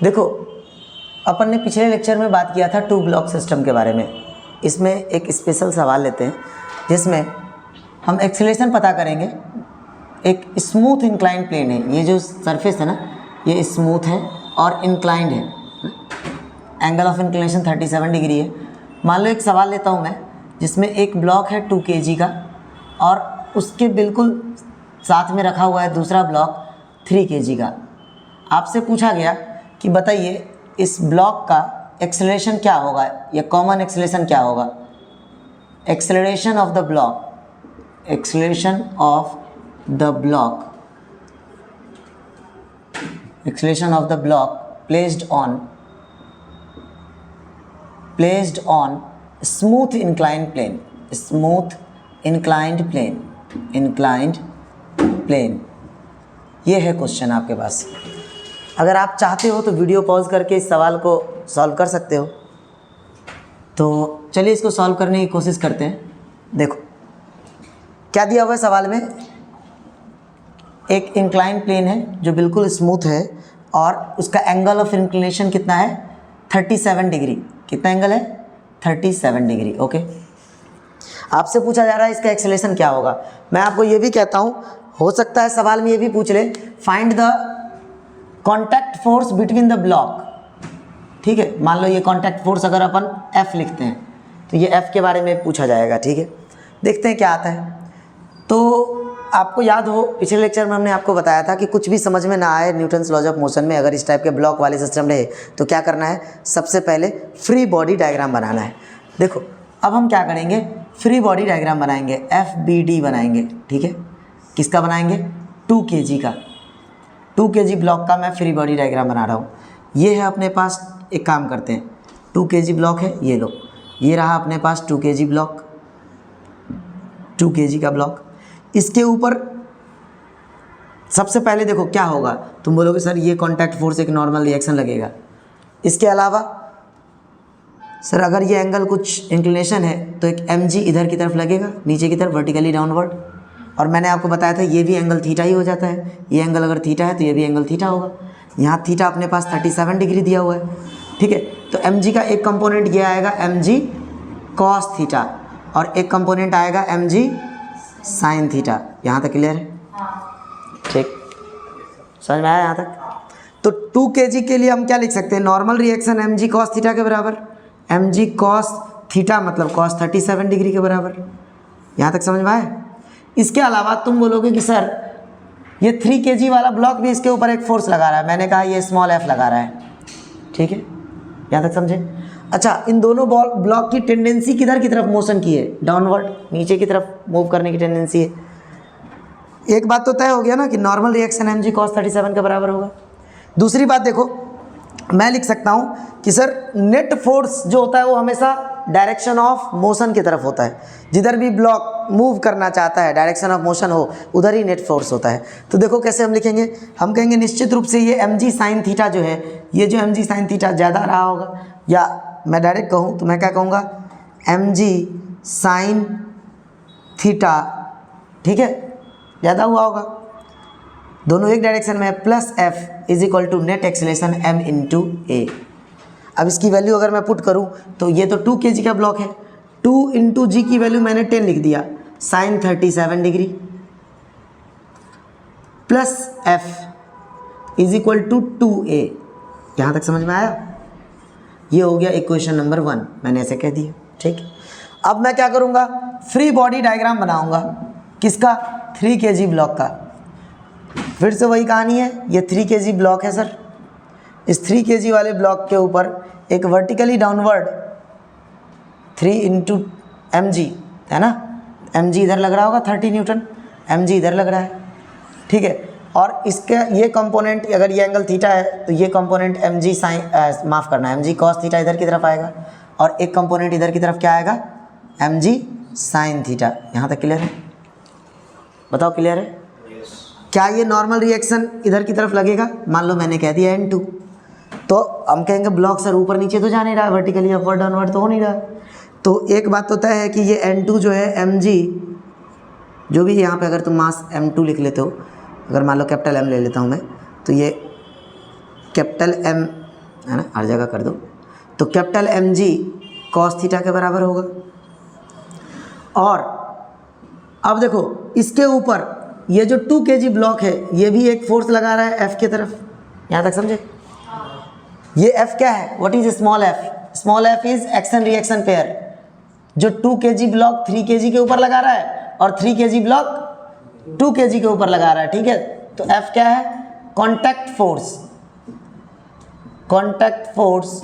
देखो, अपन ने पिछले लेक्चर में बात किया था टू ब्लॉक सिस्टम के बारे में। इसमें एक स्पेशल सवाल लेते हैं जिसमें हम एक्सेलरेशन पता करेंगे। एक स्मूथ इंक्लाइंड प्लेन है, ये जो सरफेस है ना ये स्मूथ है और इंक्लाइंड है, एंगल ऑफ इंक्लिनेशन 37 डिग्री है। मान लो एक सवाल लेता हूँ मैं जिसमें एक ब्लॉक है 2 kg का और उसके बिल्कुल साथ में रखा हुआ है दूसरा ब्लॉक 3 kg का। आपसे पूछा गया कि बताइए इस ब्लॉक का एक्सेलरेशन क्या होगा या कॉमन एक्सेलरेशन क्या होगा। Acceleration of the block, acceleration of the block, acceleration of the block placed on smooth inclined plane, smooth inclined plane, inclined plane। ये है क्वेश्चन आपके पास। अगर आप चाहते हो तो वीडियो पॉज करके इस सवाल को सॉल्व कर सकते हो। तो चलिए इसको सॉल्व करने की कोशिश करते हैं। देखो क्या दिया हुआ है सवाल में, एक इंक्लाइंड प्लेन है जो बिल्कुल स्मूथ है और उसका एंगल ऑफ इंक्लिनेशन कितना है 37 डिग्री। कितना एंगल है 37 डिग्री। ओके, आपसे पूछा जा रहा है इसका एक्सेलरेशन क्या होगा। मैं आपको ये भी कहता हूँ, हो सकता है सवाल में ये भी पूछ ले find the contact force between the block. ठीक है, मान लो ये कॉन्टैक्ट फोर्स अगर अपन F लिखते हैं तो ये F के बारे में पूछा जाएगा। ठीक है, देखते हैं क्या आता है। तो आपको याद हो पिछले लेक्चर में हमने आपको बताया था कि कुछ भी समझ में ना आए न्यूटन्स लॉज ऑफ मोशन में, अगर इस टाइप के ब्लॉक वाले सिस्टम रहे तो क्या करना है, सबसे पहले फ्री बॉडी डायग्राम बनाना है। देखो अब हम क्या करेंगे, फ्री बॉडी डायग्राम बनाएंगे, FBD बनाएंगे। ठीक है, किसका बनाएंगे 2 kg का, 2 kg ब्लॉक का मैं फ्री बॉडी डायग्राम बना रहा हूँ। ये है अपने पास, एक काम करते हैं 2 kg ब्लॉक है, ये लो, ये रहा अपने पास 2 kg ब्लॉक, 2 kg का ब्लॉक। इसके ऊपर सबसे पहले देखो क्या होगा, तुम बोलोगे सर ये कॉन्टैक्ट फोर्स एक नॉर्मल रिएक्शन लगेगा। इसके अलावा सर अगर ये एंगल कुछ इंक्लिनेशन है तो एक mg इधर की तरफ लगेगा, नीचे की तरफ वर्टिकली डाउनवर्ड। और मैंने आपको बताया था ये भी एंगल थीटा ही हो जाता है, ये एंगल अगर थीटा है तो ये भी एंगल थीटा होगा। यहाँ थीटा अपने पास 37 डिग्री दिया हुआ है। ठीक है, तो mg का एक कंपोनेंट ये आएगा mg cos थीटा और एक कंपोनेंट आएगा mg sin थीटा। यहाँ तक क्लियर है? ठीक, समझ में आया यहाँ तक? तो 2 kg के लिए हम क्या लिख सकते हैं, normal reaction mg cos theta के बराबर, mg cos थीटा मतलब cos 37 डिग्री के बराबर। यहाँ तक समझ में आया? इसके अलावा तुम बोलोगे कि सर ये 3 kg वाला ब्लॉक भी इसके ऊपर एक फोर्स लगा रहा है, मैंने कहा ये स्मॉल f लगा रहा है। ठीक है, यहाँ तक समझे? अच्छा, इन दोनों ब्लॉक की टेंडेंसी किधर की तरफ मोशन की है, डाउनवर्ड, नीचे की तरफ मूव करने की टेंडेंसी है। एक बात तो तय हो गया ना कि नॉर्मल रिएक्शन mg cos 37 के बराबर होगा। दूसरी बात देखो, मैं लिख सकता हूँ कि सर नेट फोर्स जो होता है वो हमेशा डायरेक्शन ऑफ मोशन की तरफ होता है। जिधर भी ब्लॉक मूव करना चाहता है, डायरेक्शन ऑफ मोशन हो, उधर ही नेट फोर्स होता है। तो देखो कैसे हम लिखेंगे, हम कहेंगे निश्चित रूप से ये mg sin थीटा जो है, ये जो mg sin थीटा ज़्यादा रहा होगा, या मैं डायरेक्ट कहूँ तो मैं क्या कहूँगा mg sin थीटा, ठीक है, ज़्यादा हुआ होगा, दोनों एक डायरेक्शन में है, plus f is equal to net acceleration m into a. अब इसकी वैल्यू अगर मैं पुट करूँ तो ये तो 2 kg का ब्लॉक है, 2 इंटू जी की वैल्यू मैंने 10 लिख दिया, sine 37 degree plus f is equal to 2a। यहाँ तक समझ में आया? ये हो गया इक्वेशन नंबर 1, मैंने ऐसे कह दिया। ठीक, अब मैं क्या करूँगा, फ्री बॉडी डायग्राम बनाऊँगा, किसका 3 kg ब्लॉक का। फिर से वही कहानी है, ये 3 kg ब्लॉक है सर, इस 3 kg वाले ब्लॉक के ऊपर एक वर्टिकली डाउनवर्ड 3 इंटू mg है ना, mg इधर लग रहा होगा 30 न्यूटन, mg इधर लग रहा है। ठीक है, और इसके ये कंपोनेंट, अगर ये एंगल थीटा है तो ये कंपोनेंट mg साइन माफ़ करना mg cos थीटा इधर की तरफ आएगा और एक कंपोनेंट इधर की तरफ क्या आएगा mg साइन थीटा। यहाँ तक क्लियर है? बताओ क्लियर है? क्या ये नॉर्मल रिएक्शन इधर की तरफ लगेगा? मान लो मैंने कह दिया n2, तो हम कहेंगे ब्लॉक सर ऊपर नीचे तो जा नहीं रहा, वर्टिकली अपवर्ड डाउनवर्ड तो हो नहीं रहा। तो एक बात तो तय है कि ये n2 जो है mg, जो भी यहाँ पे अगर तुम मास m2 लिख लेते हो, अगर मान लो कैपिटल M ले लेता हूँ मैं, तो ये कैपिटल M है ना, हर जगह कर दो। तो capital M g cos theta के बराबर होगा। और अब देखो इसके ऊपर ये जो 2 kg ब्लॉक है ये भी एक फोर्स लगा रहा है एफ की तरफ, यहाँ तक समझे। ये एफ क्या है, what is small F? Small F is action reaction pair. जो 2 kg ब्लॉक 3 kg के ऊपर लगा रहा है और 3 kg ब्लॉक 2 kg के ऊपर लगा रहा है, ठीक है। तो एफ क्या है, contact force, contact force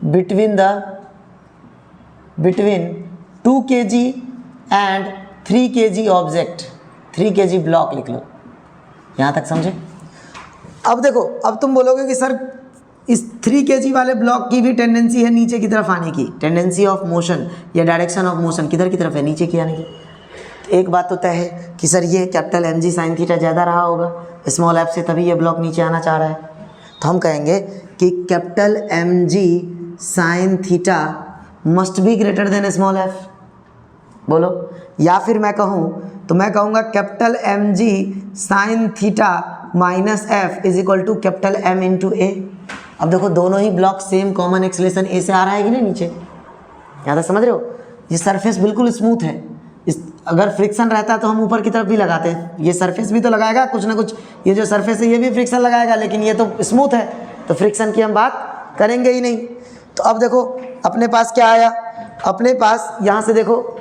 between 2 kg and 3 kg object, 3 kg block लिख लो, यहाँ तक समझे। अब देखो, अब तुम बोलोगे कि सर इस 3 kg वाले ब्लॉक की भी टेंडेंसी है नीचे की तरफ आने की, टेंडेंसी ऑफ मोशन या डायरेक्शन ऑफ मोशन किधर की तरफ है, नीचे की आने की। तो एक बात तो तय है कि सर ये capital M g sine theta ज़्यादा रहा होगा स्मॉल एफ से, तभी ये ब्लॉक नीचे आना चाह रहा है। तो हम कहेंगे कि capital M g sine theta must be greater than small f, बोलो। या फिर मैं कहूँ तो मैं कहूँगा capital M g sine theta minus F is equal to capital M into a. अब देखो दोनों ही block same common acceleration a से आ रहा है कि नहीं नीचे, यहाँ तक समझ रहे हो। ये सरफेस बिल्कुल स्मूथ है, इस अगर फ्रिक्शन रहता तो हम ऊपर की तरफ भी लगाते हैं, ये सरफेस भी तो लगाएगा कुछ ना कुछ, ये जो सरफेस है ये भी फ्रिक्शन लगाएगा, लेकिन ये तो स्मूथ है तो फ्रिक्शन की हम बात करेंगे ही नहीं। तो अब देखो अपने पास क्या आया, अपने पास यहाँ से देखो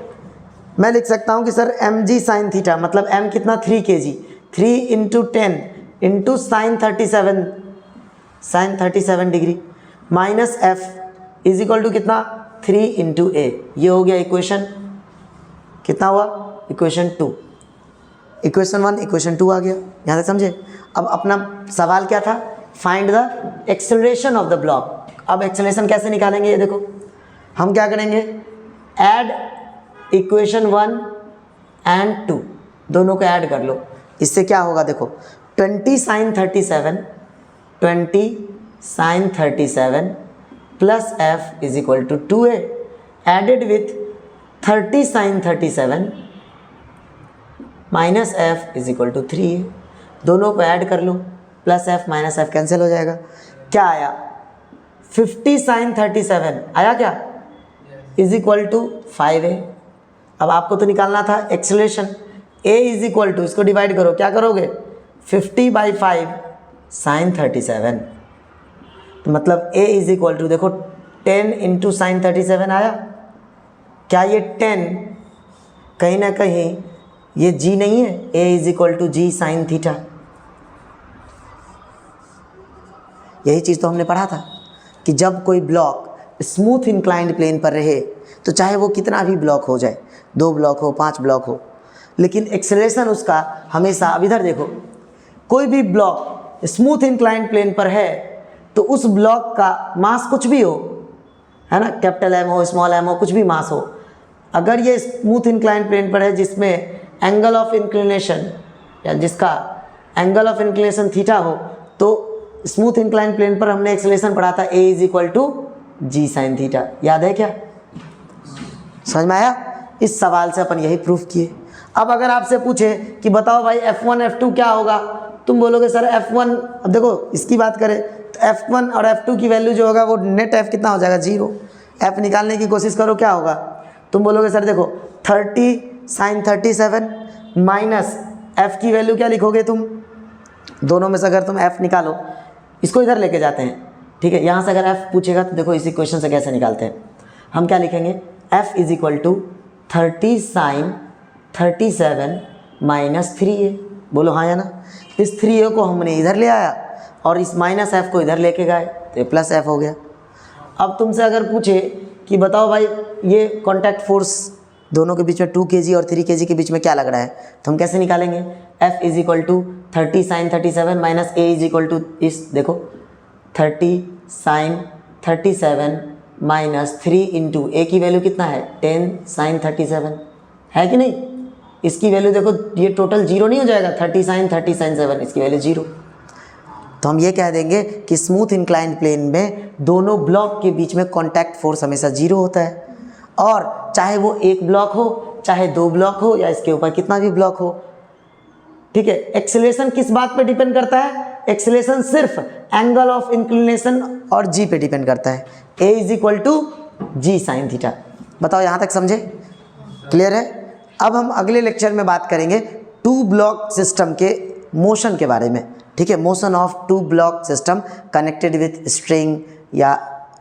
मैं लिख सकता हूँ कि sir M g sine theta मतलब एम कितना 3 kg, 3 into 10 into sine 37 degree minus F is equal to कितना 3 इंटू ए। ये हो गया इक्वेशन, कितना हुआ इक्वेशन 2, इक्वेशन 1 इक्वेशन 2 आ गया, यहाँ तक समझे। अब अपना सवाल क्या था, find the acceleration of the block. अब एक्सेलरेशन कैसे निकालेंगे, ये देखो हम क्या करेंगे, ऐड इक्वेशन 1 एंड 2 दोनों को ऐड कर लो। इससे क्या होगा देखो 20 sine 37 plus f is equal to 2a added with 30 sine 37 minus F is equal to 3a। दोनों को ऐड कर लो, plus f minus f cancel हो जाएगा। क्या आया 50 साइन 37 आया क्या, इज इक्वल टू 5a। अब आपको तो निकालना था acceleration, a is equal to, इसको डिवाइड करो, क्या करोगे 50/5 साइन 37, तो मतलब a इज इक्वल टू देखो 10 इंटू साइन 37 आया। क्या ये 10 कहीं ना कहीं ये g नहीं है, a is equal to g sine theta. यही चीज़ तो हमने पढ़ा था कि जब कोई ब्लॉक स्मूथ इंक्लाइंड प्लेन पर रहे तो चाहे वो कितना भी ब्लॉक हो जाए, 2 ब्लॉक हो 5 ब्लॉक हो, लेकिन एक्सेलरेशन उसका हमेशा, अब इधर देखो कोई भी ब्लॉक स्मूथ इंक्लाइंड प्लेन पर है तो उस ब्लॉक का मास कुछ भी हो, है ना, कैपिटल एम हो स्मॉल एम हो कुछ भी मास हो, अगर ये स्मूथ इंक्लाइंड प्लेन पर है जिसमें एंगल ऑफ इंक्लिनेशन या जिसका एंगल ऑफ इंक्लिनेशन थीटा हो, तो स्मूथ इंक्लाइंड प्लेन पर हमने एक्सेलरेशन पढ़ा था a is equal to g sine theta, याद है क्या, समझ में आया। इस सवाल से अपन यही प्रूफ किए। अब अगर आपसे पूछे कि बताओ भाई F1 F2 क्या होगा, तुम बोलोगे सर F1, अब देखो इसकी बात करें तो F1 और F2 की वैल्यू जो होगा वो नेट F कितना हो जाएगा 0। F निकालने की कोशिश करो क्या होगा, तुम बोलोगे सर देखो 30 साइन 37 माइनस F की वैल्यू क्या लिखोगे तुम, दोनों में से अगर तुम F निकालो, इसको इधर लेके जाते हैं, ठीक है। यहाँ से अगर F पूछेगा तो देखो इस इक्वेशन से कैसे निकालते हैं, हम क्या लिखेंगे F is equal to 30 sine 37 minus 3a, बोलो हाँ या ना। इस 3a को हमने इधर ले आया और इस माइनस एफ को इधर लेके गए तो प्लस एफ हो गया। अब तुमसे अगर पूछे कि बताओ भाई ये कॉन्टैक्ट फोर्स दोनों के बीच में 2 kg और 3 kg के बीच में क्या लग रहा है, तो हम कैसे निकालेंगे, F is equal to 30 sine 37 minus a is equal to इस देखो 30 साइन 37 माइनस 3 इंटू ए की वैल्यू कितना है 10 साइन 37 है कि नहीं। इसकी वैल्यू देखो ये टोटल 0 नहीं हो जाएगा, 30 साइन 7 इसकी वैल्यू 0। तो हम ये कह देंगे कि स्मूथ इंक्लाइंड प्लेन में दोनों ब्लॉक के बीच में कॉन्टैक्ट फोर्स हमेशा 0 होता है, और चाहे वो एक ब्लॉक हो चाहे 2 ब्लॉक हो या इसके ऊपर कितना भी ब्लॉक हो, ठीक है। एक्सेलरेशन किस बात पे डिपेंड करता है? एक्सेलरेशन सिर्फ एंगल ऑफ इंक्लिनेशन और जी पे डिपेंड करता है। A is equal to g sine theta. बताओ यहाँ तक समझे? क्लियर है? अब हम अगले लेक्चर में बात करेंगे टू ब्लॉक सिस्टम के मोशन के बारे में, ठीक है। Motion of two block system connected with string या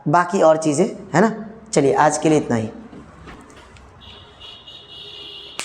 बाकी और चीज़ें, है ना। चलिए आज के लिए इतना ही।